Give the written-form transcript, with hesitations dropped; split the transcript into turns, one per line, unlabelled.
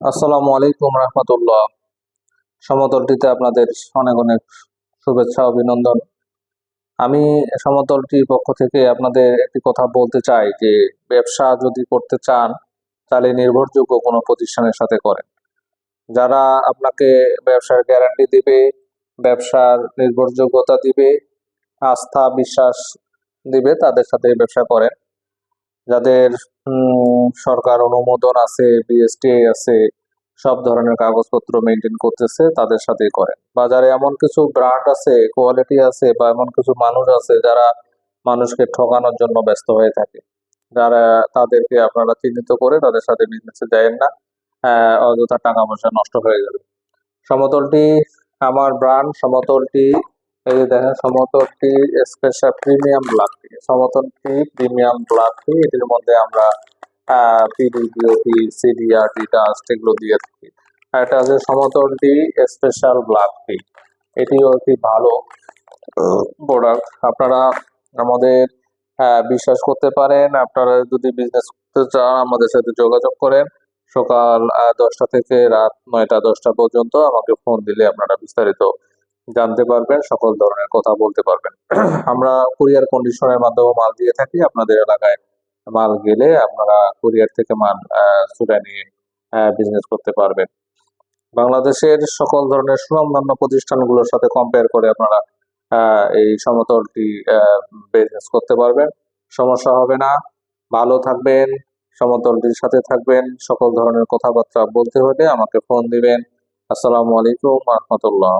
আসসালামু আলাইকুম রহমতুল্লাহ। সমতলটিতে আপনাদের অনেক অনেক শুভেচ্ছা অভিনন্দন। আমি সমতলটির পক্ষ থেকে আপনাদের একটি কথা বলতে চাই যে ব্যবসা যদি করতে চান তাহলে নির্ভরযোগ্য কোনো প্রতিষ্ঠানের সাথে করেন। যারা আপনাকে ব্যবসার গ্যারান্টি দিবে, ব্যবসার নির্ভরযোগ্যতা দিবে, আস্থা বিশ্বাস দিবে, তাদের সাথে ব্যবসা করেন। যাদের সরকার অনুমোদন আছে, বিএসটিআই আছে, সব ধরনের কাগজপত্র মেনটেন করতেছে, তাদের সাথেই করেন। বাজারে এমন কিছু ব্র্যান্ড আছে, কোয়ালিটি আছে, বা এমন কিছু মানুষ আছে যারা মানুষকে ঠকানোর জন্য ব্যস্ত হয়ে থাকে। যারা তাদেরকে আপনারা চিহ্নিত করে তাদের সাথে বিজনেসে দেন না, অযথা টাকা পয়সা নষ্ট হয়ে যাবে। সমতলটি আমার ব্র্যান্ড, সমতলটি এই যে দেখেন, সমতলটি স্পেশাল প্রিমিয়াম ব্ল্যাক টি, সমতলটি প্রিমিয়াম ব্ল্যাক টি। এটির মধ্যে আমরা পিডি, বিওপি, সিডিআরটি, ডাস্ট এগুলো দিয়ে থাকি। আর এটা হচ্ছে সমতলটি স্পেশাল ব্ল্যাক টি। এটিও একটি ভালো প্রোডাক্ট। আপনারা আমাদের বিশ্বাস করতে পারেন। আপনারা যদি বিজনেস করতে চান আমাদের সাথে যোগাযোগ করেন। সকাল 10টা থেকে রাত 9টা-10টা পর্যন্ত আমাকে ফোন দিলে আপনারা বিস্তারিত জানতে পারবেন, সকল ধরনের কথা বলতে পারবেন। আমরা কুরিয়ার কন্ডিশনের মাধ্যমে মাল দিয়ে থাকি। আপনাদের এলাকায় মাল গেলে আপনারা কুরিয়ার থেকে মাল ছুটে নিয়ে বিজনেস করতে পারবেন। বাংলাদেশের সকল ধরনের সুনামধন্য প্রতিষ্ঠানগুলোর সাথে কম্পেয়ার করে আপনারা এই সমতলটি বিজনেস করতে পারবেন। সমস্যা হবে না, ভালো থাকবেন, সমতলটির সাথে থাকবেন। সকল ধরনের কথাবার্তা বলতে হলে আমাকে ফোন দিবেন। আসসালামু আলাইকুম রহমতুল্লাহ।